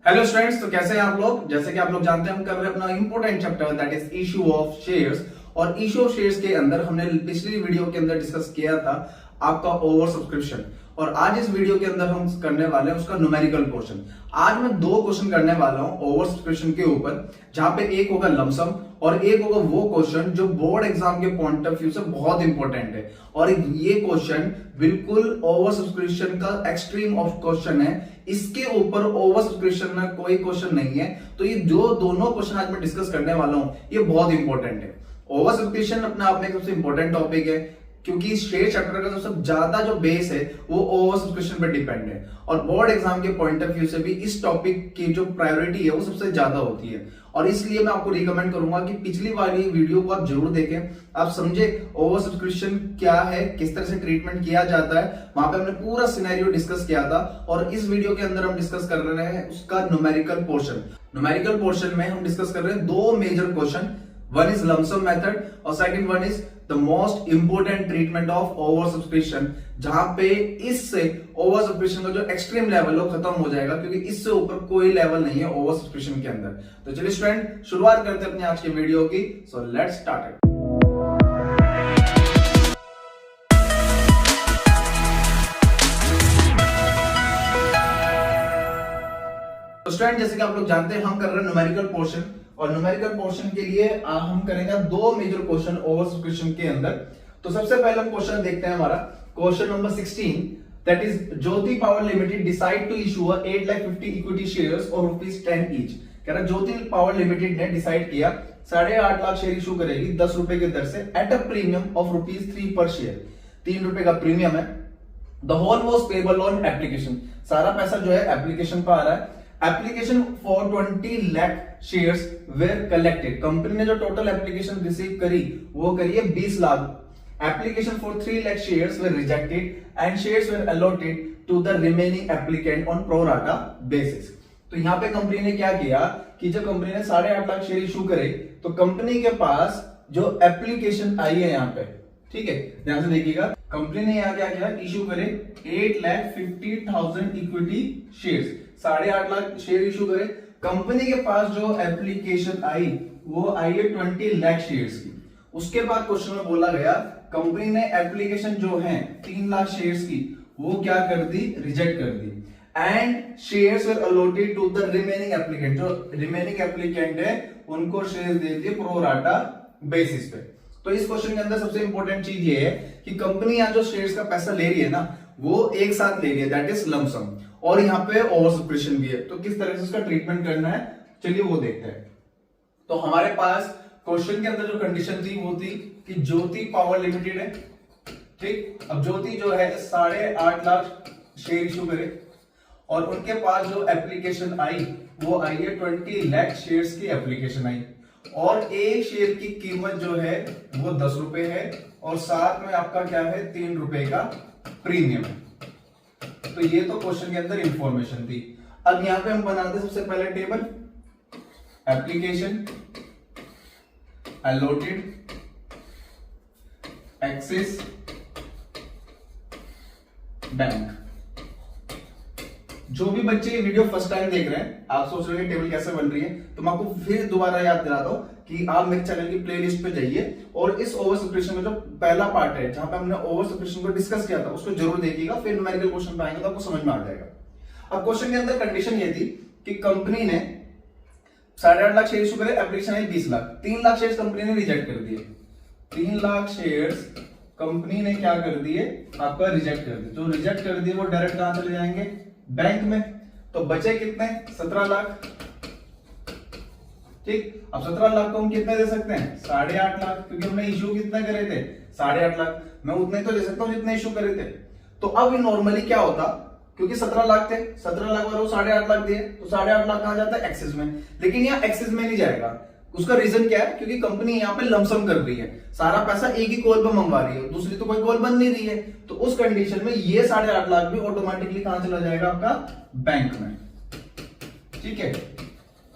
Hello students, तो कैसे हैं आप लोग। जैसे कि आप लोग जानते हैं, हम कर रहे हैं अपना important chapter that is issue of shares. और इशू ऑफ शेयर्स के अंदर हमने पिछली वीडियो के अंदर डिस्कस किया था आपका ओवर सब्सक्रिप्शन। और आज इस वीडियो के अंदर हम करने वाले हैं उसका न्यूमेरिकल पोर्शन। आज मैं दो क्वेश्चन करने वाला हूं ओवर सब्सक्रिप्शन के ऊपर, जहां पे एक होगा लमसम और एक होगा वो क्वेश्चन जो बोर्ड एग्जाम के पॉइंट ऑफ व्यू से बहुत इंपॉर्टेंट है। और ये क्वेश्चन बिल्कुल ओवर सब्सक्रिप्शन का एक्सट्रीम ऑफ क्वेश्चन है। इसके ऊपर ओवर सब्सक्रिप्शन में कोई क्वेश्चन नहीं है। तो ये जो दोनों क्वेश्चन आज मैं डिस्कस करने वाला हूं ये बहुत इंपॉर्टेंट है। ओवर सब्सक्रिप्शन अपने आप में सबसे इंपॉर्टेंट टॉपिक है, क्योंकि शेयर चैप्टर का सबसे ज्यादा जो बेस है वो ओवर सब्सक्रिप्शन पर डिपेंड है। और बोर्ड एग्जाम के पॉइंट ऑफ व्यू से भी इस टॉपिक की जो प्रायोरिटी है वो सबसे ज्यादा होती है। और इसलिए मैं आपको रिकमेंड करूंगा कि पिछली वाली वीडियो को आप जरूर देखें, आप समझे ओवर सब्सक्रिप्शन क्या है, किस तरह से ट्रीटमेंट किया जाता है। वहां पे हमने पूरा सिनेरियो डिस्कस किया था। और इस वीडियो के अंदर हम डिस्कस कर रहे हैं उसका न्यूमेरिकल पोर्शन। न्यूमेरिकल पोर्शन में हम डिस्कस कर रहे हैं दो major question, one is lump sum method और second one is the most important treatment of oversubscription, जहां पे इससे ओवर सब्सक्रिप्शन का जो एक्सट्रीम लेवल है वो खत्म हो जाएगा, क्योंकि इससे ऊपर कोई लेवल नहीं है ओवर सब्सक्रिप्शन के अंदर। तो चलिए स्टूडेंट, शुरुआत करते हैं अपने आज के वीडियो की। So let's start it. तो स्टूडेंट, जैसे कि आप लोग जानते हैं, हम कर रहे हैं न्यूमेरिकल पोर्शन। और न्यूमेरिकल पोर्शन के लिए हम करेंगे दो मेजर क्वेश्चन ओवर सब्सक्रिप्शन के अंदर। तो सबसे पहले हम क्वेश्चन देखते हैं हमारा question number 16, that is Jyoti power limited decide to issue 8,50,000 equity shares और ₹10 ईच। कह रहा ज्योति पावर लिमिटेड ने डिसाइड किया 8.5 लाख शेयर इशू करेगी 10 रुपए की दर से एट अ प्रीमियम ऑफ ₹3 पर शेयर। 3 रुपए का प्रीमियम है। The whole was payable on application, सारा पैसा जो है एप्लीकेशन पर आ रहा है। Application for 20 lakh shares were collected, company ने जो टोटल एप्लीकेशन रिसीव करी वो करी है 20 lakh. Application for 3 lakh shares were rejected and shares were allotted to the remaining applicant on pro rata basis. तो यहां पे कंपनी ने क्या किया कि जब कंपनी ने 8.5 लाख शेयर इशू करे तो कंपनी के पास जो एप्लीकेशन आई है यहाँ पे, ठीक है, ध्यान से देखिएगा, कंपनी ने यहाँ क्या किया, इशू करे 8,50,000 equity shares, 8.5 lakh share issue करे। कंपनी के पास जो एप्लीकेशन आई वो आई है 20 लाख शेयर्स की। उसके बाद क्वेश्चन में बोला गया कंपनी ने एप्लीकेशन जो है 3 लाख शेयर्स की वो क्या कर दी, रिजेक्ट कर दी। And shares were allotted to the remaining applicant, जो रिमेनिंग एप्लीकेंट है उनको शेयर दे दिए प्रो राटा बेसिस पे। तो इस क्वेश्चन के अंदर सबसे इंपॉर्टेंट चीज ये है कि कंपनी यहाँ जो शेयर्स का पैसा ले रही है ना वो एक साथ ले रही है, दैट इज लमसम। और यहाँ पे ओवर सब्सक्रिप्शन भी है। तो किस तरह से उसका ट्रीटमेंट करना है चलिए वो देखते हैं। तो हमारे पास क्वेश्चन के अंदर जो कंडीशन थी वो थी कि ज्योति पावर लिमिटेड है, ठीक। अब ज्योति जो है 8.5 लाख शेयर इशू करे और उनके पास जो एप्लीकेशन आई वो आई है 20 लाख शेयर्स की एप्लीकेशन आई। और एक शेयर की कीमत जो है वो 10 रुपए है और साथ में आपका क्या है 3 रुपए का प्रीमियम है। तो ये तो क्वेश्चन के अंदर इंफॉर्मेशन थी। अब यहां पे हम बनाते हैं सबसे पहले table, application, allotted, axis, bank. जो भी बच्चे ये वीडियो फर्स्ट टाइम देख रहे हैं, आप सोच रहे हैं टेबल कैसे बन रही है, तो मैं आपको फिर दोबारा याद दिलाता हूं कि आप मेरे चैनल की प्लेलिस्ट पे जाइए और इस ओवर सब्सक्रिप्शन का जो पहला पार्ट है जहां पे हमने ओवर सब्सक्रिप्शन को डिस्कस किया था उसको जरूर देखिएगा, फिर न्यूमेरिकल क्वेश्चन पे आएंगे तो आपको समझ में आ जाएगा। अब क्वेश्चन के अंदर कंडीशन ये थी कि कंपनी ने 8.5 लाख शेयर इशू करे, एप्लीकेशन आई 20 लाख, 3 लाख शेयर कंपनी ने रिजेक्ट कर दिए। 3 लाख शेयर कंपनी ने क्या कर दिए, आपका रिजेक्ट कर दिए। जो रिजेक्ट कर दिए वो डायरेक्ट कहां चले जाएंगे, बैंक में। तो बचे कितने, 17 लाख, ठीक। अब 17 लाख को हम कितने दे सकते हैं, 8.5 लाख, क्योंकि हमने इशू कितने करे थे, 8.5 लाख। मैं उतने तो दे सकता हूं जितने इशू करे थे। तो अब नॉर्मली क्या होता, क्योंकि 17 लाख थे, 17 लाख वालों 8.5 लाख दिए तो 8.5 लाख कहां जाता है, एक्सिस में। लेकिन यहाँ एक्सिस में नहीं जाएगा। उसका रीजन क्या है, क्योंकि कंपनी यहाँ पे लमसम कर रही है, सारा पैसा एक ही कॉल पे मंगवा रही है, दूसरी तो कोई कॉल बन नहीं रही है। तो उस कंडीशन में ये 8.5 लाख भी ऑटोमेटिकली कहां चला जाएगा, आपका बैंक में, ठीक है।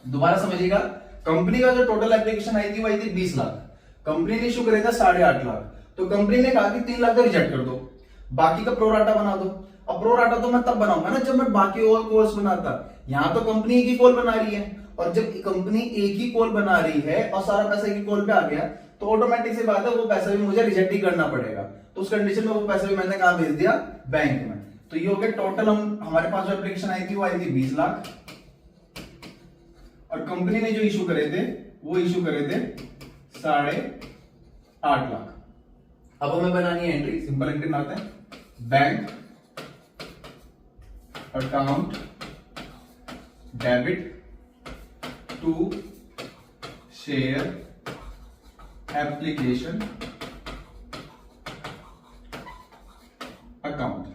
दोबारा समझिएगा, कंपनी का जो टोटल एप्लीकेशन आई थी वो आई थी 20 लाख, कंपनी ने इशू करेगा 8.5 लाख। तो कंपनी ने कहा कि 3 लाख का रिजेक्ट कर दो, बाकी का प्रोराटा बना दो। अब प्रो राटा तो मैं तब बनाऊंगा ना जब मैं बाकी और कॉल्स बनाता। यहाँ तो कंपनी एक ही कॉल बना रही है, और जब कंपनी एक ही कॉल बना रही है और सारा पैसा एक ही कॉल पे आ गया तो ऑटोमेटिक सी बात है वो पैसा भी मुझे रिजेक्ट ही करना पड़ेगा। तो उस कंडीशन में वो पैसा भी मैंने कहा भेज दिया, बैंक में। तो ये हो गया टोटल। हमारे पास जो एप्लीकेशन आई थी वो आई थी 20 लाख, और कंपनी ने जो इशू करे थे वो इशू करे थे 8.5 लाख। अब हमें बनानी है एंट्री, सिंपल एंट्री बनाते हैं। Bank account debit to share application account.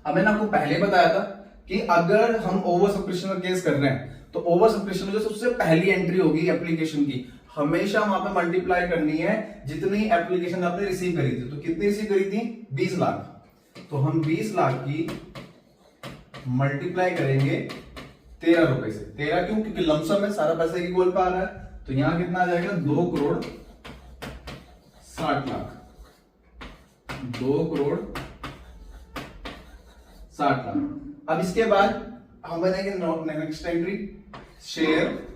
अब मैंने आपको पहले बताया था कि अगर हम ओवर सब्सक्रिप्शन का केस कर रहे हैं तो ओवर सब्सक्रिप्शन में जो सबसे पहली एंट्री होगी एप्लीकेशन की, हमेशा वहां पे मल्टीप्लाई करनी है जितनी एप्लीकेशन आपने रिसीव करी थी। तो कितनी रिसीव करी थी? 20 लाख। तो हम 20 लाख की मल्टीप्लाई करेंगे 13 रुपए से। 13 क्यों? क्योंकmək लमसम में सारा पैसा की गोल पे आ रहा है। तो यहां कितना आ जाएगा? 2 करोड़ 60 लाख। 2 करोड़ 60 लाख। अब इसके बाद हम बनेंगे next entry, share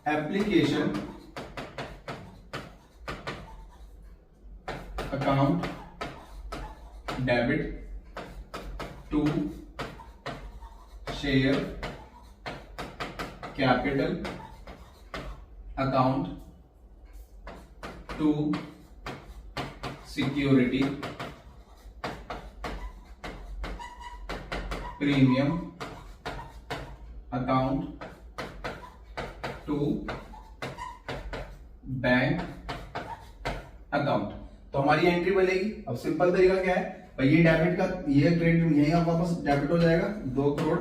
application account debit to share capital account to security premium account to bank account. तो हमारी एंट्री बनेगी। अब सिंपल तरीका क्या है भाई, ये डेबिट का ये क्रेडिट यही वापस डेबिट हो जाएगा 2 करोड़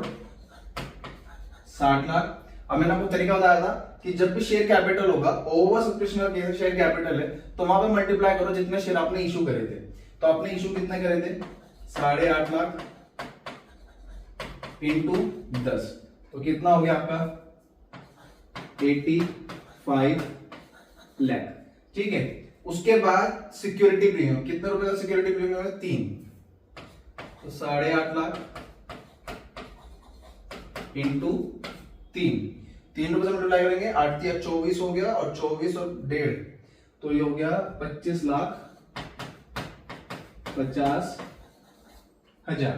60 लाख। अब मैंने आपको तरीका बताया था कि जब भी शेयर कैपिटल होगा, ओवर सब्सक्रिप्शन का केस शेयर कैपिटल है, तो वहां पे मल्टीप्लाई करो जितने शेयर आपने इशू करे थे। तो आपने इशू कितने करे थे? 8.5 लाख इंटू 10, तो कितना हो गया आपका? 85 लाख। ठीक है। उसके बाद सिक्योरिटी प्रीमियम, कितने रुपए का सिक्योरिटी प्रीमियम है? 3। तो 8.5 लाख इंटू 3 रुपए से मल्टीप्लाई करेंगे, 8 या 24 हो गया, और 24 और 1.5 तो ये हो गया 25 लाख 50 हजार।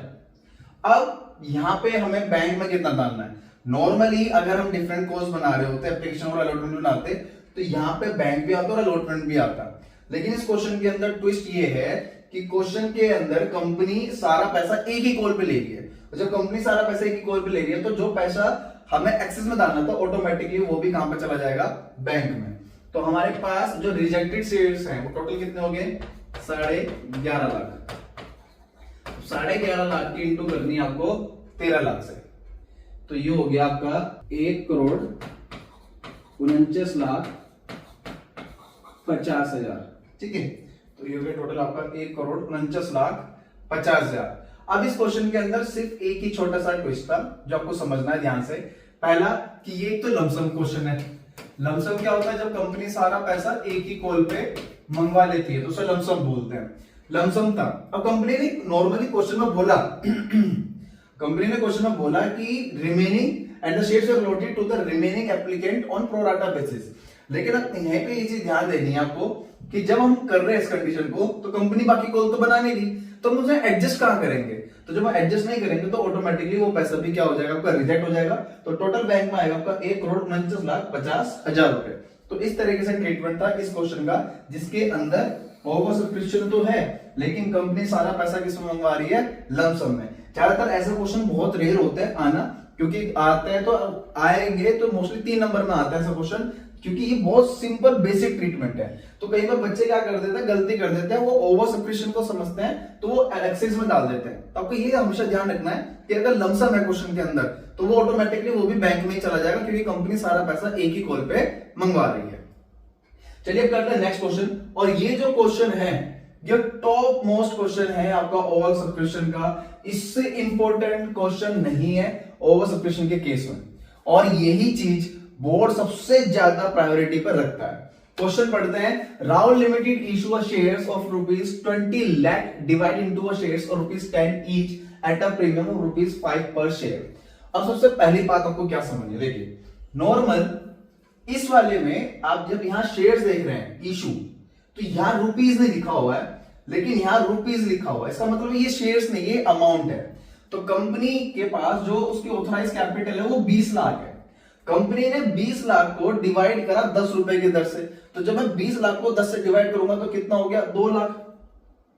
अब यहां पे हमें बैंक में कितना डालना है? नॉर्मली अगर हम डिफरेंट कोर्स बना रहे होते, एप्लीकेशन और अलॉटमेंट बनाते, तो यहाँ पे बैंक भी आता और अलॉटमेंट भी आता। लेकिन इस क्वेश्चन के अंदर ट्विस्ट ये है कि क्वेश्चन के अंदर कंपनी सारा पैसा एक ही कॉल पे ले रही है। जब कंपनी सारा पैसा एक ही कॉल पे ले रही है तो जो पैसा हमें एक्सेस में डालना था ऑटोमेटिकली वो भी कहां पे चला जाएगा? बैंक में। तो हमारे पास जो रिजेक्टेड शेयर्स हैं वो टोटल कितने हो गए? 11.5 लाख। 11.5 लाख की इंटू करनी है आपको 13 लाख से, तो ये हो गया आपका 1 करोड़ 49 लाख 50 हजार। ठीक है। तो ये हो गया टोटल आपका 1 करोड़ 49 लाख 50 हजार। अब इस क्वेश्चन के अंदर सिर्फ एक ही छोटा सा ट्विस्ट था जो आपको समझना है ध्यान से। पहला कि ये तो लमसम क्वेश्चन है। लमसम क्या होता है? जब कंपनी सारा पैसा एक ही कॉल पे मंगवा लेती है तो उसे लमसम बोलते हैं। लमसम था। अब कंपनी ने नॉर्मली क्वेश्चन में बोला कंपनी ने क्वेश्चन में बोला कि remaining and the shares are allotted to the remaining applicant on pro rata basis. लेकिन अब यहाँ पे ये चीज ध्यान देनी है आपको कि जब हम कर रहे हैं इस कंडीशन को तो कंपनी बाकी कॉल तो बना नहीं रही, तो हम उसे एडजस्ट कहां करेंगे? तो जब हम एडजस्ट नहीं करेंगे तो ऑटोमेटिकली वो पैसा भी क्या हो जाएगा? आपका रिजेक्ट हो जाएगा। तो टोटल बैंक में आएगा आपका 1 करोड़ 49 लाख 50 हजार रुपए। तो इस तरीके से ट्रीटमेंट था इस क्वेश्चन का, जिसके अंदर ओवर सब्सक्रिप्शन तो है लेकिन कंपनी सारा पैसा किसमें मंगवा रही है? लमसम में। ज्यादातर ऐसे क्वेश्चन बहुत रेयर होते हैं आना, क्योंकि आते हैं तो आएंगे तो मोस्टली 3 नंबर में आता है ऐसा क्वेश्चन, क्योंकि ये बहुत सिंपल बेसिक ट्रीटमेंट है। तो कई बार बच्चे क्या कर देते हैं? गलती कर देते हैं, वो ओवर सब्सक्रिप्शन को समझते हैं तो वो एक्सेस में डाल देते हैं। तो आपको ये हमेशा ध्यान रखना है कि अगर लमसम है क्वेश्चन के अंदर तो वो ऑटोमेटिकली वो भी बैंक में ही चला जाएगा, क्योंकि कंपनी सारा पैसा एक ही कॉल पे मंगवा रही है। चलिए अब करते हैं नेक्स्ट क्वेश्चन। और ये जो क्वेश्चन है ये टॉप मोस्ट क्वेश्चन है आपका ओवर सब्सक्रिप्शन का। इससे इंपॉर्टेंट क्वेश्चन नहीं है ओवर सब्सक्रिप्शन के केस में, और यही चीज बोर्ड सबसे ज्यादा प्रायोरिटी पर रखता है। क्वेश्चन पढ़ते हैं। Rahul limited issue shares of ₹20 lakh divide into shares of ₹10 each at a premium of ₹5 पर शेयर। अब सबसे पहली बात आपको क्या समझनी है, देखिए नॉर्मल इस वाले में आप जब यहां शेयर्स देख रहे हैं इशू, तो यहां रुपीज नहीं लिखा हुआ है, लेकिन यहां रुपीज लिखा हुआ है। इसका मतलब ये शेयर्स नहीं, ये अमाउंट है। तो कंपनी के पास जो उसकी ऑथराइज कैपिटल है वो 20 लाख है। कंपनी ने 20 लाख को डिवाइड करा 10 रुपए की दर से। तो जब मैं 20 लाख को 10 से डिवाइड करूंगा तो कितना हो गया, 2 lakh.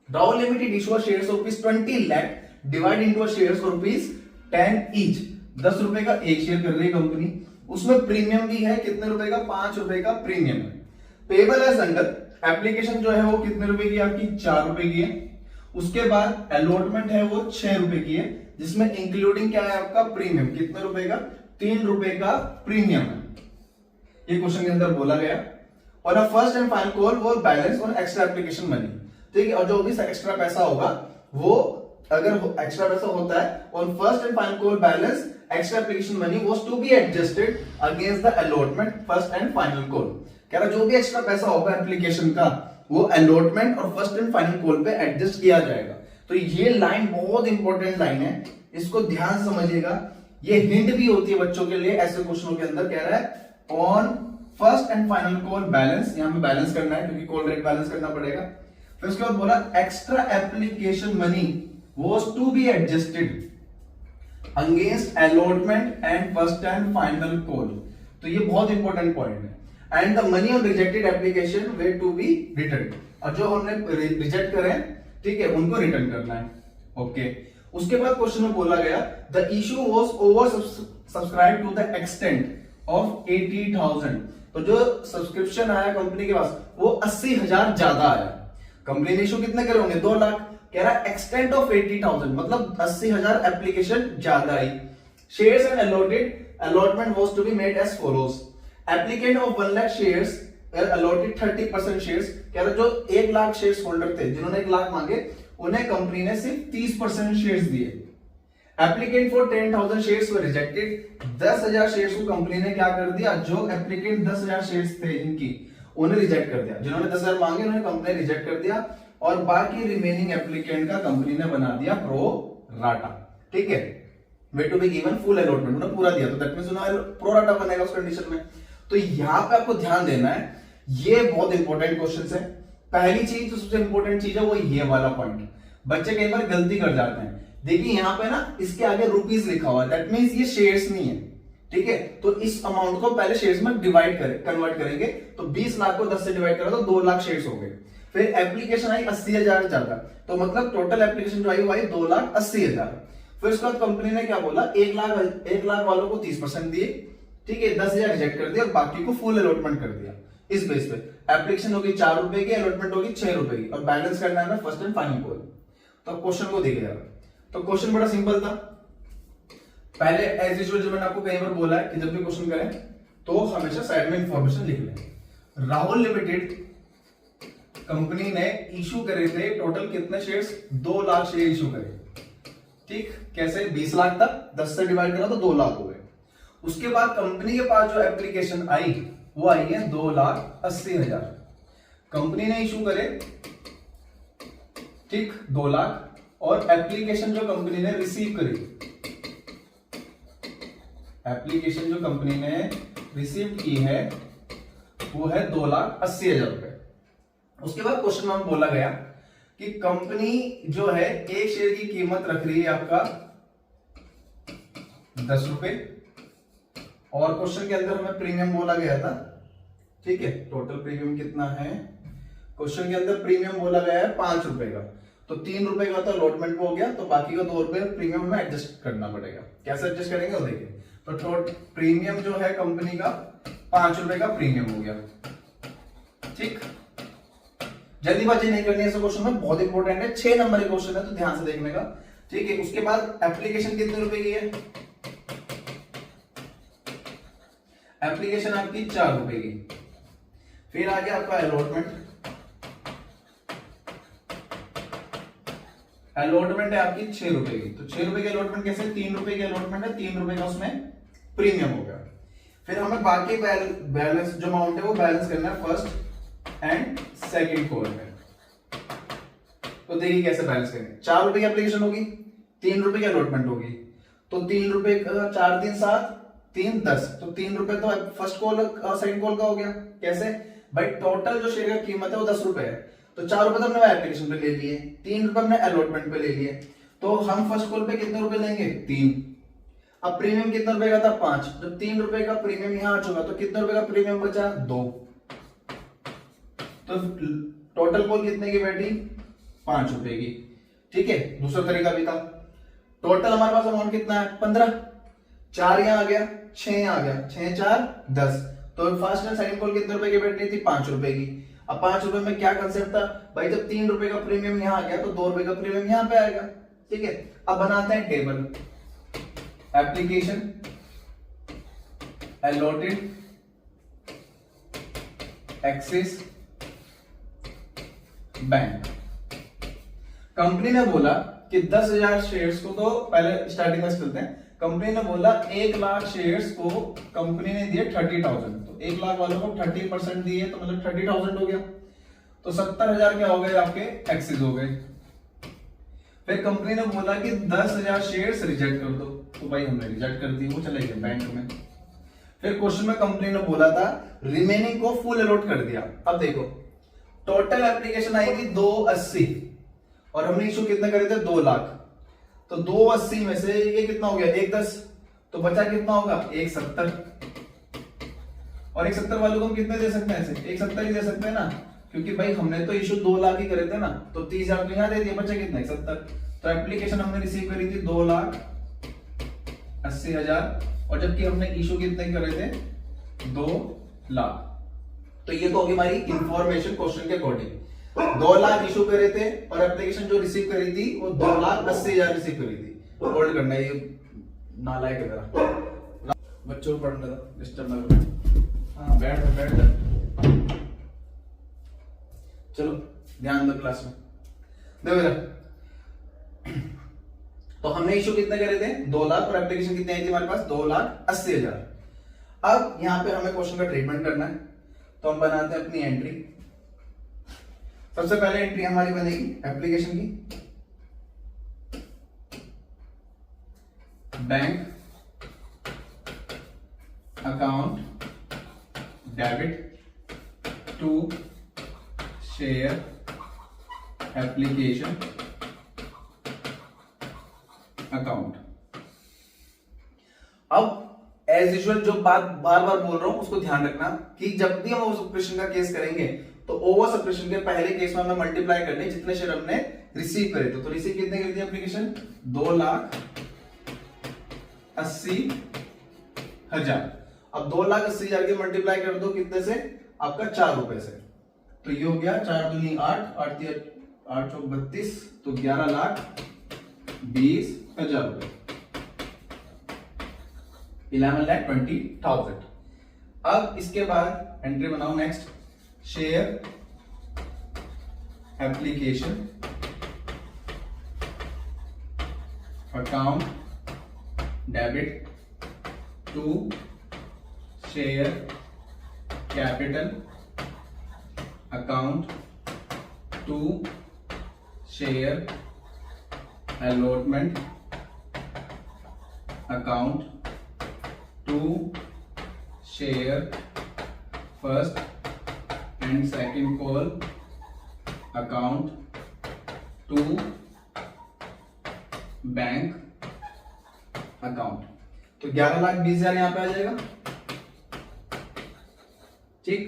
Rahul limited issue shares of ₹20 lakh divide into shares of ₹10 each. 10 रुपए का एक शेयर कर रही है कंपनी, उसमें प्रीमियम भी है, कितने रुपए का, 5 रुपए का प्रीमियम है। पेबल एज अंडर एप्लीकेशन जो है वो कितने रुपए की, आपकी 4 रुपए की है। उसके बाद अलॉटमेंट है वो 6 रुपए की है, जिसमें इंक्लूडिंग क्या है आपका प्रीमियम, कितने रुपए का, 3 रुपए का प्रीमियम है। ये क्वेश्चन के अंदर बोला गया। और अब फर्स्ट एंड फाइनल कॉल वो बैलेंस और एक्स्ट्रा एप्लीकेशन मनी, ठीक है। और जो भी एक्स्ट्रा पैसा होगा वो, अगर एक्स्ट्रा पैसा होता है, और first and final call balance extra application money was to be adjusted against the allotment first and final call. कह रहा जो भी एक्स्ट्रा पैसा होगा एप्लीकेशन का वो अलॉटमेंट और फर्स्ट एंड फाइनल कॉल पे एडजस्ट किया जाएगा। तो ये लाइन बहुत इंपॉर्टेंट लाइन है, इसको ध्यान से समझिएगा। ये हिंट भी होती है बच्चों के लिए, ऐसे क्वेश्चनों के अंदर कह रहा है on first and final call balance, यहां पे बैलेंस करना है क्योंकि कॉल रेट बैलेंस करना पड़ेगा। फिर उसके बाद बोला extra application money was to be adjusted against allotment and first and final call. तो ये बहुत इंपॉर्टेंट पॉइंट है। And the money on rejected application were to be return, और जो हमने रिजेक्ट करे, ठीक है, उनको रिटर्न करना है। ओके। उसके बाद क्वेश्चन में बोला गया the issue was over subscribe to the extent of 80,000। तो जो सब्सक्रिप्शन आया कंपनी के पास वो 80,000 ज्यादा आया। कंपनी ने इशू कितने करे होंगे, 2 लाख। कह रहा है एक्सटेंट ऑफ 80,000 मतलब 80,000 एप्लीकेशन ज्यादा आई। Shares and allotment was to be made as follows. Applicant of 1 lakh shares allotted 30% shares. कह रहा जो 1 लाख शेयर्स होल्डर थे, जिन्होंने 1 लाख मांगे, उन्हें कंपनी ने सिर्फ 30% शेयर्स दिए। Applicant for 10,000 shares were rejected. 10,000 shares को कंपनी ने क्या कर दिया, जो एप्लीकेंट 10,000 शेयर्स थे इनकी, उन्हें रिजेक्ट कर दिया। जिन्होंने 10,000 मांगे उन्हें कंपनी ने रिजेक्ट कर दिया, और बाकी रिमेनिंग एप्लीकेंट का कंपनी ने बना दिया प्रो राटा, ठीक है। Were to be given full allotment, उन्होंने पूरा दिया, तो दैट मींस उन्हें प्रो राटा बनेगा उस कंडीशन में। तो यहां पे आपको ध्यान देना है, ये बहुत इंपॉर्टेंट क्वेश्चन है। पहली चीज जो सबसे इंपॉर्टेंट चीज है वो ये वाला पॉइंट। बच्चे कई बार गलती कर जाते हैं, देखिए यहां पे ना इसके आगे रुपीज लिखा हुआ है, दैट मींस ये शेयर्स नहीं है, ठीक है। तो इस अमाउंट को पहले शेयर्स में कन्वर्ट करेंगे। तो 20 लाख को 10 से डिवाइड करा तो 2 लाख शेयर्स हो गए। फिर एप्लीकेशन आई 80,000 ज्यादा, तो मतलब टोटल एप्लीकेशन जो आई वो आई 2,80,000। फिर उसके बाद कंपनी ने क्या बोला, 1 लाख वालों को 30% दिए, ठीक है, 10,000 रिजेक्ट कर दिया और बाकी को फुल अलॉटमेंट कर दिया। इस बेस पे एप्लीकेशन होगी 4 रुपए की, अलॉटमेंट होगी 6 रुपए की, और बैलेंस करना है फर्स्ट एंड फाइनल कॉल। तो क्वेश्चन को देखिए जाएगा। तो क्वेश्चन बड़ा सिंपल था। पहले एज यूजुअल जो मैंने आपको कई बार बोला है कि जब भी क्वेश्चन करें तो हमेशा साइड में इंफॉर्मेशन लिख लें। राहुल लिमिटेड कंपनी ने इशू करे थे टोटल कितने शेयर्स, 2 लाख शेयर इशू करे, ठीक। कैसे, 20 लाख था, 10 से डिवाइड करा तो 2 लाख हो गए। उसके बाद कंपनी के पास जो एप्लीकेशन आई वो आई है 2,80,000। कंपनी ने इशू करे, ठीक, 2 लाख, और एप्लीकेशन जो कंपनी ने रिसीव करी, एप्लीकेशन जो कंपनी ने रिसीव की है वो है 2,80,000 रुपए। उसके बाद क्वेश्चन में बोला गया कि कंपनी जो है एक शेयर की कीमत रख रही है आपका 10 रुपए, और क्वेश्चन के अंदर हमें प्रीमियम बोला गया था, ठीक है। टोटल प्रीमियम कितना है, क्वेश्चन के अंदर प्रीमियम बोला गया है 5 रुपए का। तो 3 रुपए का तो अलॉटमेंट हो गया, तो बाकी का 2 रुपए प्रीमियम में एडजस्ट करना पड़ेगा। कैसे एडजस्ट करेंगे वो देखिए। तो टोटल प्रीमियम जो है कंपनी का 5 रुपए का प्रीमियम हो गया, ठीक। जल्दीबाजी नहीं करनी है इस क्वेश्चन में, बहुत इंपॉर्टेंट है, 6 नंबर का क्वेश्चन है, तो ध्यान से देखने का, ठीक है। उसके बाद एप्लीकेशन कितने रुपए की है, एप्लीकेशन आपकी 4 रुपए की। फिर आ गया आपका अलॉटमेंट, अलॉटमेंट है आपकी 6 रुपए की। तो 6 रुपए की अलॉटमेंट कैसे, 3 रुपए की अलॉटमेंट है, 3 रुपए का उसमें प्रीमियम हो गया। फिर हमें बाकी बैलेंस जो अमाउंट है वो बैलेंस करना है फर्स्ट एंड सेकंड कॉल में। तो देखिए कैसे बैलेंस करेंगे। 4 रुपए की एप्लीकेशन होगी, 3 रुपए की अलॉटमेंट होगी, तो 3 रुपए का 4 3 7 3 10, तो 3 रुपए तो फर्स्ट कॉल और सेकंड कॉल का हो गया। कैसे भाई, टोटल जो शेयर का कीमत है वो 10 रुपए है, तो 4 रुपए तो हमने एप्लीकेशन पे ले लिए, 3 रुपए हमने अलॉटमेंट पे ले लिए, तो हम फर्स्ट कॉल पे कितने रुपए लेंगे 3। अब प्रीमियम कितना रुपए का था 5, जब 3 रुपए का प्रीमियम यहां आ चुका तो कितने रुपए का प्रीमियम बचा 2, तो टोटल कॉल कितने की बैठी 5 रुपए की। ठीक है, दूसरा तरीका भी था। टोटल हमारे पास अमाउंट कितना है 15, 4 यहां आ गया, 6 यहां आ गया, 6 4 10, तो फर्स्ट एंड सेकंड कॉल कितने रुपए की बैठ रही थी 5 रुपए की। अब 5 रुपए में क्या कंसेप्ट था भाई, जब 3 रुपए का प्रीमियम यहां आ गया तो 2 रुपए का प्रीमियम यहां पे आएगा। ठीक है, अब बनाते हैं table. Application, allotted, axis, bank. Company ने बोला कि 10,000 शेयर्स को, तो पहले स्टार्टिंग में चलते हैं। कंपनी ने बोला 1 लाख शेयर्स को कंपनी ने दिए 30,000, तो 1 लाख वालों को 30% दिए, तो मतलब 30,000 हो गया, तो 70,000 क्या हो गए आपके एक्सिस हो गए। फिर कंपनी ने बोला कि 10,000 शेयर्स रिजेक्ट कर दो, तो भाई हमने रिजेक्ट कर दी, वो चले गए बैंक में। फिर क्वेश्चन में कंपनी ने बोला था रिमेनिंग को फुल अलॉट कर दिया। अब देखो टोटल एप्लीकेशन आई थी 280 और हमने इशू कितने करे थे 2 लाख, तो 280 में से ये कितना हो गया 110, तो बचा कितना होगा 170, और 170 वालों को हम कितने दे सकते हैं ऐसे 170 ही दे सकते हैं ना, क्योंकि भाई हमने तो इशू 2 लाख ही करे थे ना, तो 30,000 तो यहां दे दिया, बचा कितना 170। तो एप्लीकेशन हमने रिसीव करी थी 2,80,000, और जबकि हमने इशू कितने करे थे 2 लाख। तो ये तो होगी हमारी इंफॉर्मेशन क्वेश्चन के अकॉर्डिंग। 2 लाख इशू करे थे और एप्लीकेशन जो रिसीव करी थी वो 2,80,000 रिसीव करी थी। होल्ड करना है, ये नालायक है जरा, बच्चों को पढ़ने दो, डिस्टर्ब ना करो। हाँ बैठ बैठ, चलो ध्यान दो क्लास में। देखो बेटा, तो हमने इशू कितने करे थे 2 लाख और एप्लीकेशन कितनी आई थी हमारे पास 2,80,000। अब यहां पे हमें क्वेश्चन का ट्रीटमेंट करना है, तो हम बनाते हैं अपनी एंट्री। सबसे पहले एंट्री हमारी बनेगी एप्लीकेशन की, bank account debit to share application account. अब एज यूजुअल जो बात बार बार बोल रहा हूं उसको ध्यान रखना कि जब भी हम ओवर सब्सक्रिप्शन का केस करेंगे तो ओवर सब्सक्रिप्शन के पहले केस में हमें मल्टीप्लाई करने जितने शेयर हमने रिसीव करे थे। तो रिसीव कितने करी थी एप्लीकेशन 2,80,000। अब 2,80,000 के मल्टीप्लाई कर दो कितने से आपका 4 रुपए से, तो ये हो गया 4 दूनी 8, 8 चौक 32, तो 11,20,000 रुपए, 11,20,000। अब इसके बाद एंट्री बनाओ next, share application account debit to share capital account to share allotment account to share first and second call account to bank account. तो 11,20,000 यहां पे आ जाएगा। ठीक,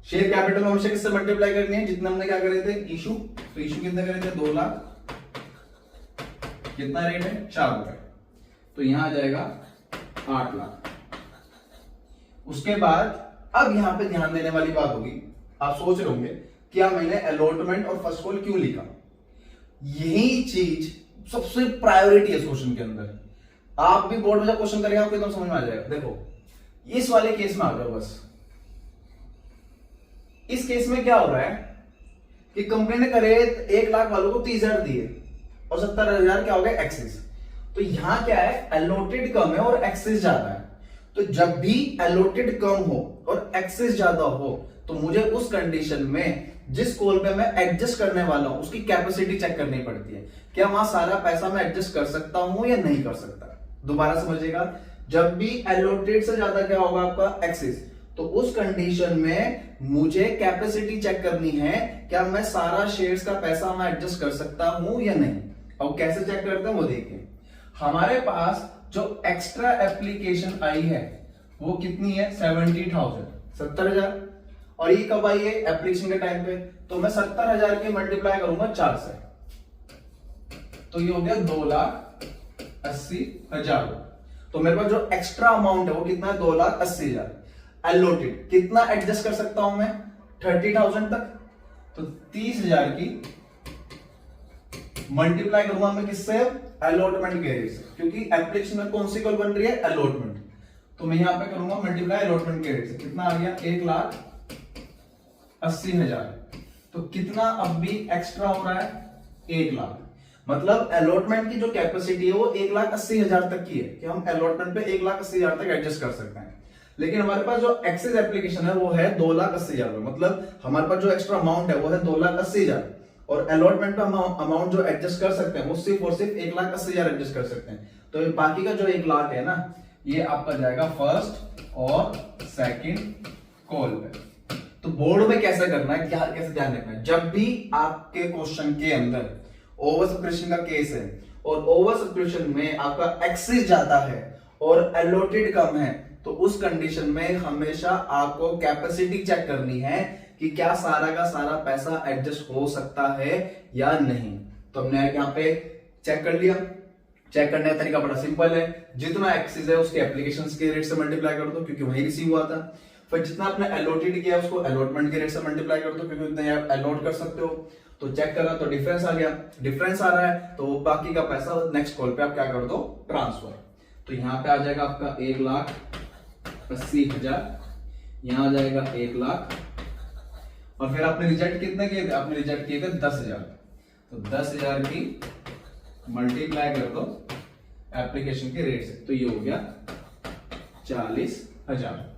शेयर कैपिटल हमेशा किससे मल्टीप्लाई करनी है जितना हमने क्या करे थे इशू, तो इशू कितने करे थे 2 लाख, कितना रेट है 4 रुपए, तो यहां आ जाएगा 8 लाख। उसके बाद अब यहां पे ध्यान देने वाली बात होगी, आप सोच रहे होंगे क्या मैंने अलॉटमेंट और फर्स्ट कॉल क्यों लिखा, यही चीज सबसे प्रायोरिटी है इस क्वेश्चन के अंदर। आप भी बोर्ड में जब क्वेश्चन करेंगे आपको एकदम समझ में आ जाएगा। देखो इस वाले केस में आ जाओ, बस इस केस में क्या हो रहा है कि कंपनी ने करे 1 लाख वालों को 30,000 दिए और 70,000 क्या हो गया एक्सेस। तो यहां क्या है अलॉटेड कम है और एक्सेस ज्यादा है, तो जब भी अलॉटेड कम हो और एक्सेस ज्यादा हो तो मुझे उस कंडीशन में जिस कॉल पे मैं एडजस्ट करने वाला हूं उसकी कैपेसिटी चेक करनी पड़ती है, क्या वहां सारा पैसा मैं एडजस्ट कर सकता हूं या नहीं कर सकता। दोबारा समझिएगा, जब भी अलॉटेड से ज्यादा क्या होगा आपका एक्सेस, तो उस कंडीशन में मुझे कैपेसिटी चेक करनी है, क्या मैं सारा शेयर्स का पैसा मैं एडजस्ट कर सकता हूं या नहीं। और कैसे चेक करते हैं वो देखिए, हमारे पास जो एक्स्ट्रा एप्लीकेशन आई है वो कितनी है 70,000, 70,000। और ये कब आई है एप्लीकेशन के टाइम पे, तो मैं 70,000 के मल्टीप्लाई करूंगा 4 से, तो ये हो गया 2,80,000। तो मेरे पास जो एक्स्ट्रा अमाउंट है वो कितना है 2,80,000। अलॉटेड कितना एडजस्ट कर सकता हूं मैं 30,000 तक, तो 30,000 की मल्टीप्लाई करूंगा मैं किससे, अलॉटमेंट के रेट से, क्योंकि एप्लीकेशन में कौन सी कॉल बन रही है अलॉटमेंट, तो मैं यहां पे करूंगा मल्टीप्लाई अलॉटमेंट के रेट से। कितना आ गया 1,80,000। तो कितना अब भी एक्स्ट्रा हो रहा है 1,00,000। मतलब अलॉटमेंट की जो कैपेसिटी है वो 1,80,000 तक की है, कि हम अलॉटमेंट पे 1,80,000 तक एडजस्ट कर सकते हैं। लेकिन हमारे पास जो एक्सेस एप्लीकेशन है वो है 2,80,000। मतलब हमारे पास जो एक्स्ट्रा अमाउंट है वो है 2,80,000, और अलॉटमेंट पे अमाउंट जो एडजस्ट कर सकते हैं वो सिर्फ और सिर्फ 1,80,000 एडजस्ट कर सकते हैं। तो बाकी का जो 1,00,000 है ना, ये आपका जाएगा फर्स्ट और सेकंड कॉल पे। तो बोर्ड में कैसे करना है, क्या कैसे ध्यान रखना है, जब भी आपके क्वेश्चन के अंदर ओवर सब्सक्रिप्शन का केस है और ओवर सब्सक्रिप्शन में आपका एक्सेस ज्यादा है और अलॉटेड कम है, तो उस कंडीशन में हमेशा आपको कैपेसिटी चेक करनी है कि क्या सारा का सारा पैसा एडजस्ट हो सकता है या नहीं। तो हमने यहाँ पे चेक कर लिया। चेक करने का तरीका बड़ा सिंपल है, जितना एक्सेस है उसके एप्लीकेशंस के रेट से मल्टीप्लाई कर दो, क्योंकि वही रिसीव हुआ था। फिर जितना आपने अलॉटेड किया उसको अलॉटमेंट के रेट से मल्टीप्लाई कर दो, क्योंकि उतना आप अलॉट कर सकते हो। तो चेक करा तो डिफरेंस आ गया, डिफरेंस आ रहा है तो बाकी का पैसा नेक्स्ट कॉल पे आप क्या कर दो, ट्रांसफर। तो यहाँ पे आ जाएगा आपका 1,80,000, यहाँ आ जाएगा 1,00,000, और फिर आपने रिजेक्ट कितने किए थे, आपने रिजेक्ट किए थे 10,000। तो 10,000 की मल्टीप्लाई कर दो एप्लीकेशन के रेट से, तो ये हो गया 40,000।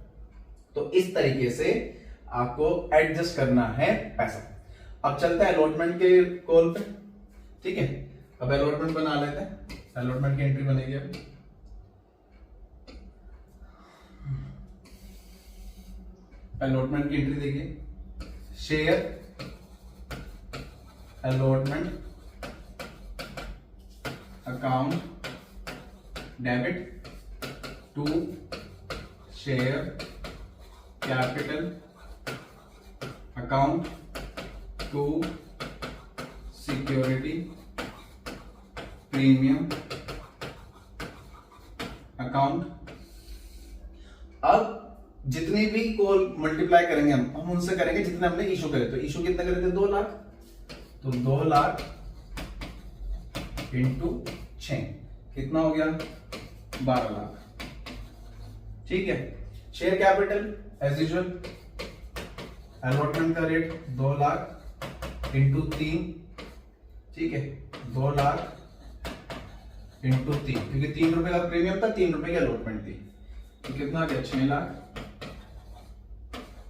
तो इस तरीके से आपको एडजस्ट करना है पैसा। अब चलते हैं अलॉटमेंट के कॉल पे, ठीक है। अब अलॉटमेंट बना लेते हैं, अलॉटमेंट की एंट्री बनेगी। अब अलॉटमेंट की एंट्री देखिए, share allotment account debit to share capital account to security premium account. अब जितनी भी कॉल मल्टीप्लाई करेंगे हम उनसे करेंगे जितने हमने इशू करे। तो इशू कितने करे थे 2,00,000, तो 2,00,000 इंटू 6 कितना हो गया 12,00,000, ठीक है। Share capital as usual, allotment का रेट 2,00,000 इंटू 3, ठीक है, 2,00,000 इंटू 3, क्योंकि 3 रुपए का प्रीमियम था, 3 रुपए की अलॉटमेंट थी, तो कितना आ गया 6,00,000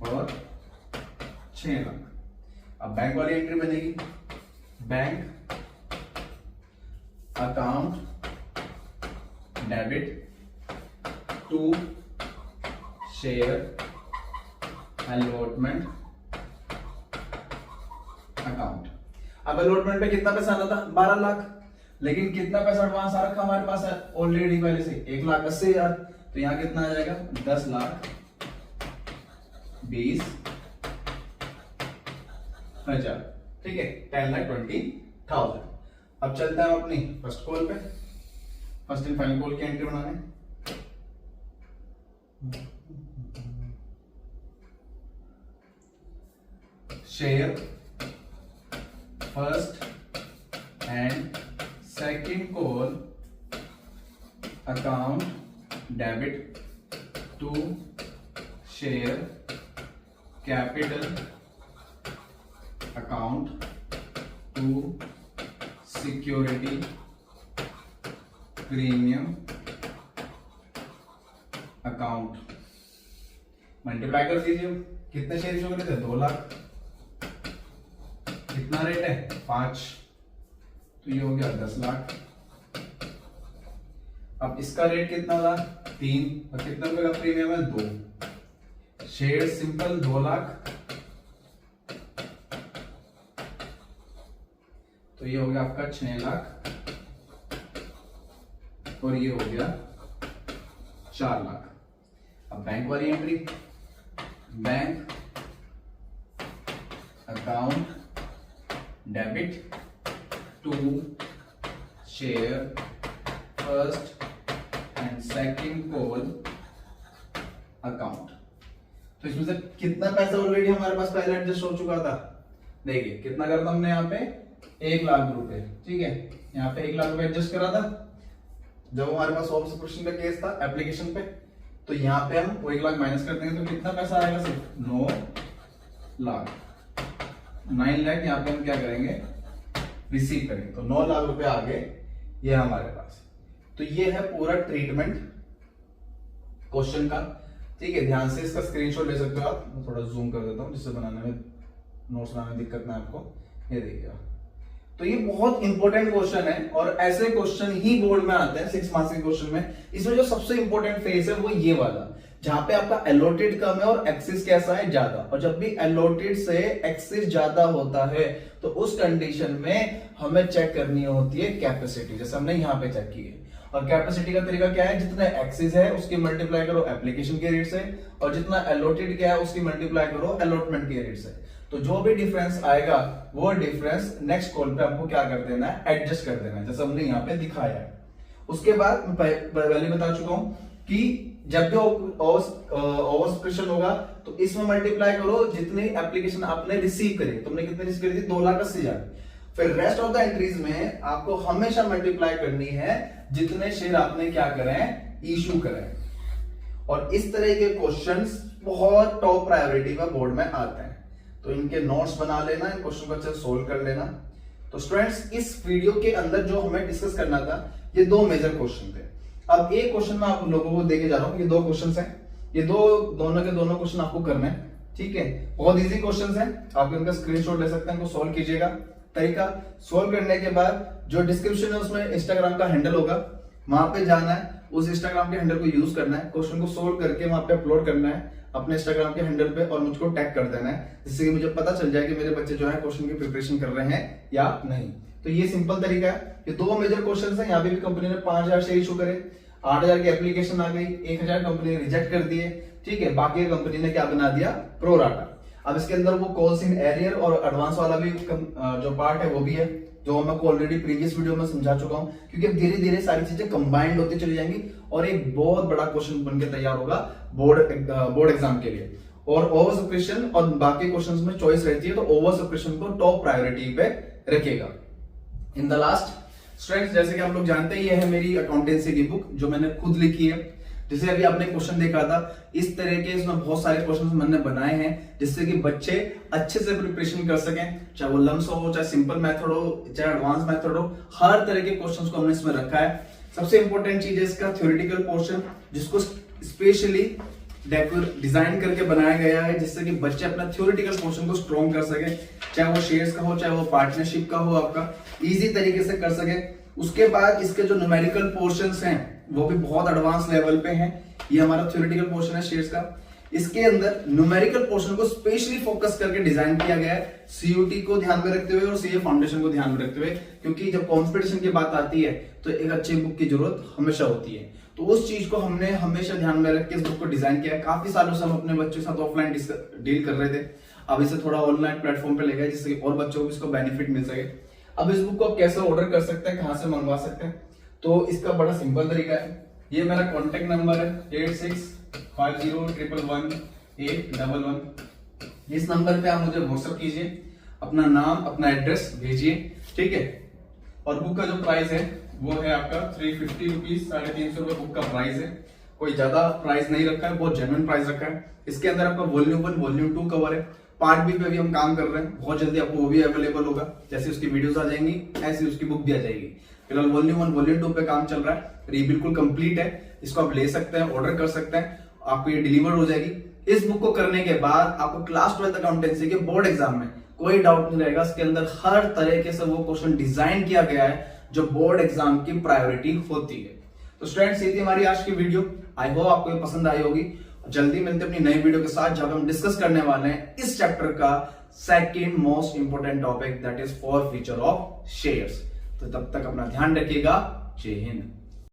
और 6,00,000। अब बैंक वाली एंट्री बनेगी, bank account debit to share allotment account. अब अलॉटमेंट पे कितना पैसा आना था 12,00,000, लेकिन कितना पैसा एडवांस आ रखा हमारे पास है ऑलरेडी पहले से 1,80,000। तो यहां कितना आ जाएगा 10,20,000, ठीक है, 10,20,000। अब चलते हैं अपनी फर्स्ट कॉल पे, फर्स्ट एंड फाइनल कॉल की एंट्री बनाने। Share first and second call account debit to share capital account to security premium account multiply कर दीजिए। कितने शेयर इशू करे थे? 2 लाख। कितना रेट है? 5, तो ये हो गया 10 लाख। अब इसका रेट कितना था? 3, और कितना रुपए का प्रीमियम है? 2। शेयर सिंपल 2 लाख, तो ये हो गया आपका 6 लाख, और ये हो गया 4 लाख। अब बैंक वाली entry, bank account debit to share first and second call account. तो इसमें से कितना पैसा ऑलरेडी हमारे पास पहले एडजस्ट हो चुका था? देखिए कितना करा था हमने यहाँ पे? 1 लाख रुपए। ठीक है, यहाँ पे 1 लाख रुपए एडजस्ट करा था जब हमारे पास ओवर सब्सक्रिप्शन का केस था एप्लीकेशन पे। तो यहाँ पे हम वो 1 लाख माइनस कर देंगे तो कितना पैसा आएगा? सिर्फ 9 लाख। 9 लाख यहाँ पे हम क्या करेंगे? रिसीव करेंगे। तो 9 लाख रुपए आ गए ये हमारे पास। तो ये है पूरा ट्रीटमेंट क्वेश्चन का। ठीक है, ध्यान से इसका स्क्रीनशॉट ले सकते हो आप। मैं थोड़ा जूम कर देता हूँ जिससे बनाने में, नोट्स बनाने में दिक्कत ना आपको। ये देखिए, तो ये बहुत इंपॉर्टेंट क्वेश्चन है और ऐसे क्वेश्चन ही बोर्ड में आते हैं 6 मार्क्स के क्वेश्चन में। इसमें जो सबसे इंपॉर्टेंट फेज है वो ये वाला, जहां पे आपका एलोटेड कम है और एक्सिस कैसा है? ज्यादा। और जब भी एलोटेड से एक्सिस ज्यादा होता है तो उस कंडीशन में हमें चेक करनी होती है कैपेसिटी, जैसे हमने यहाँ पे चेक की है। और कैपेसिटी का तरीका क्या है? जितना एक्सिस है उसकी मल्टीप्लाई करो एप्लीकेशन के रेट से, और जितना एलोटेड क्या है उसकी मल्टीप्लाई करो अलॉटमेंट के रेट से। तो जो भी डिफरेंस आएगा वो डिफरेंस नेक्स्ट कॉल पे आपको क्या कर देना है? एडजस्ट कर देना है, जैसे हमने यहाँ पे दिखाया है। उसके बाद मैं पहले बता चुका हूं कि जब भी ओवर सब्सक्रिप्शन होगा तो इसमें मल्टीप्लाई करो जितनी एप्लीकेशन आपने रिसीव करी। तुमने कितनी रिसीव करी थी? 2,80,000। फिर रेस्ट ऑफ द एंट्रीज में आपको हमेशा मल्टीप्लाई करनी है जितने शेयर आपने क्या करें? इशू करें। और इस तरह के क्वेश्चंस बहुत टॉप प्रायोरिटी पर बोर्ड में आते हैं, तो इनके नोट्स बना लेना, इन क्वेश्चन को अच्छे से सोल्व कर लेना। तो स्टूडेंट्स, इस वीडियो के अंदर जो हमें डिस्कस करना था ये 2 मेजर क्वेश्चन थे। अब एक क्वेश्चन मैं आप लोगों को देके जा रहा हूं, ये 2 क्वेश्चन हैं, ये दोनों के दोनों क्वेश्चन आपको करने हैं। ठीक है, बहुत इजी क्वेश्चन हैं, आप इनका स्क्रीनशॉट ले सकते हैं, इनको सोल्व कीजिएगा। तरीका, सोल्व करने के बाद जो डिस्क्रिप्शन है उसमें इंस्टाग्राम का हैंडल होगा, वहां पे जाना है, उस इंस्टाग्राम के हैंडल को यूज करना है, क्वेश्चन को सोल्व करके वहां पे अपलोड करना है अपने इंस्टाग्राम के हैंडल पे और मुझको टैग कर देना है, जिससे कि मुझे पता चल जाए कि मेरे बच्चे जो है क्वेश्चन की प्रिपरेशन कर रहे हैं या नहीं। तो ये सिंपल तरीका है। ये 2 मेजर क्वेश्चन है। यहाँ पे भी कंपनी ने 5,000 शेयर इशू करे, 8,000 की एप्लीकेशन आ गई, 1,000 कंपनी ने रिजेक्ट कर दिए। ठीक है, बाकी कंपनी ने क्या बना दिया? Pro rata. अब इसके अंदर वो कॉल्स इन एरियर और एडवांस वाला भी जो पार्ट है वो भी है, जो मैं ऑलरेडी प्रीवियस वीडियो में समझा चुका हूं, क्योंकि धीरे धीरे सारी चीजें कंबाइंड होती चली जाएंगी और एक बहुत बड़ा क्वेश्चन बनके तैयार होगा बोर्ड एग्जाम के लिए। और ओवर सब्सक्रिप्शन और बाकी क्वेश्चंस में चॉइस रहती है, तो ओवर सब्सक्रिप्शन को टॉप प्रायोरिटी पे रखेगा। इन द लास्ट स्टूडेंट्स, जैसे कि आप लोग जानते हैं, ये है मेरी अकाउंटेंसी की बुक जो मैंने खुद लिखी है। जैसे अभी आपने क्वेश्चन देखा था, इस तरह के इसमें बहुत सारे क्वेश्चंस मैंने बनाए हैं जिससे कि बच्चे अच्छे से प्रिपरेशन कर सकें, चाहे वो लम्स हो, चाहे सिंपल मेथड हो, चाहे एडवांस मेथड हो, हर तरह के क्वेश्चंस को हमने इसमें रखा है। सबसे इंपॉर्टेंट चीज है इसका थ्योरेटिकल पोर्शन, जिसको स्पेशली डिजाइन करके बनाया गया है जिससे कि बच्चे अपना थ्योरेटिकल पोर्शन को स्ट्रॉन्ग कर सके, चाहे वो शेयर्स का हो, चाहे वो पार्टनरशिप का हो, आपका इजी तरीके से कर सके। उसके बाद इसके जो न्यूमेरिकल पोर्शंस हैं वो भी बहुत एडवांस लेवल पे हैं। ये हमारा थ्योरेटिकल पोर्शन है शेयर्स का। इसके अंदर न्यूमेरिकल पोर्शन को स्पेशली फोकस करके डिजाइन किया गया है, सीयूटी को ध्यान में रखते हुए और सीए फाउंडेशन को ध्यान में रखते हुए, क्योंकि जब कॉम्पिटिशन की बात आती है तो एक अच्छी बुक की जरूरत हमेशा होती है। तो उस चीज को हमने हमेशा ध्यान में रख के इस बुक को डिजाइन किया है। काफी सालों से हम अपने बच्चों के साथ ऑफलाइन डील कर रहे थे, अब इसे थोड़ा ऑनलाइन प्लेटफॉर्म पे ले गए जिससे और बच्चों को इसको बेनिफिट मिल सके। अब इस बुक को आप कैसे ऑर्डर कर सकते हैं, कहां से मंगवा सकते हैं, तो इसका बड़ा सिंपल तरीका है। ये मेरा कॉन्टेक्ट नंबर है 8650111811। इस नंबर पे आप मुझे व्हाट्सएप कीजिए, अपना नाम, अपना एड्रेस भेजिए, ठीक है। और बुक का जो प्राइस है वो है आपका 350 रुपीज, 350 रुपए बुक का प्राइस है। कोई ज्यादा प्राइस नहीं रखा है, बहुत जेन्युइन प्राइस रखा है। इसके अंदर आपका वॉल्यूम 1 वॉल्यूम 2 कवर है। पार्ट बी पे भी हम काम कर रहे हैं, बहुत जल्दी आपको वो भी अवेलेबल होगा। जैसे उसकी वीडियोस आ जाएंगी ऐसी उसकी बुक भी आ जाएगी। फिलहाल वॉल्यूम 1 वॉल्यूम 2 पे काम चल रहा है, ये बिल्कुल कंप्लीट है, इसको आप ले सकते हैं, ऑर्डर कर सकते हैं, आपको ये डिलीवर हो जाएगी। इस बुक को करने के बाद आपको क्लास 12 अकाउंटेंसी के बोर्ड एग्जाम में कोई डाउट नहीं रहेगा। इसके अंदर हर तरीके से वो क्वेश्चन डिजाइन किया गया है जो बोर्ड एग्जाम की प्रायोरिटी होती है। तो स्टूडेंट्स, ये थी हमारी आज की वीडियो। आई होप आपको ये पसंद आई होगी। जल्दी मिलते हैं अपनी नई वीडियो के साथ, जहां हम डिस्कस करने वाले हैं इस चैप्टर का second most important topic, that is for future of shares. तो तब तक अपना ध्यान रखिएगा। जय हिंद।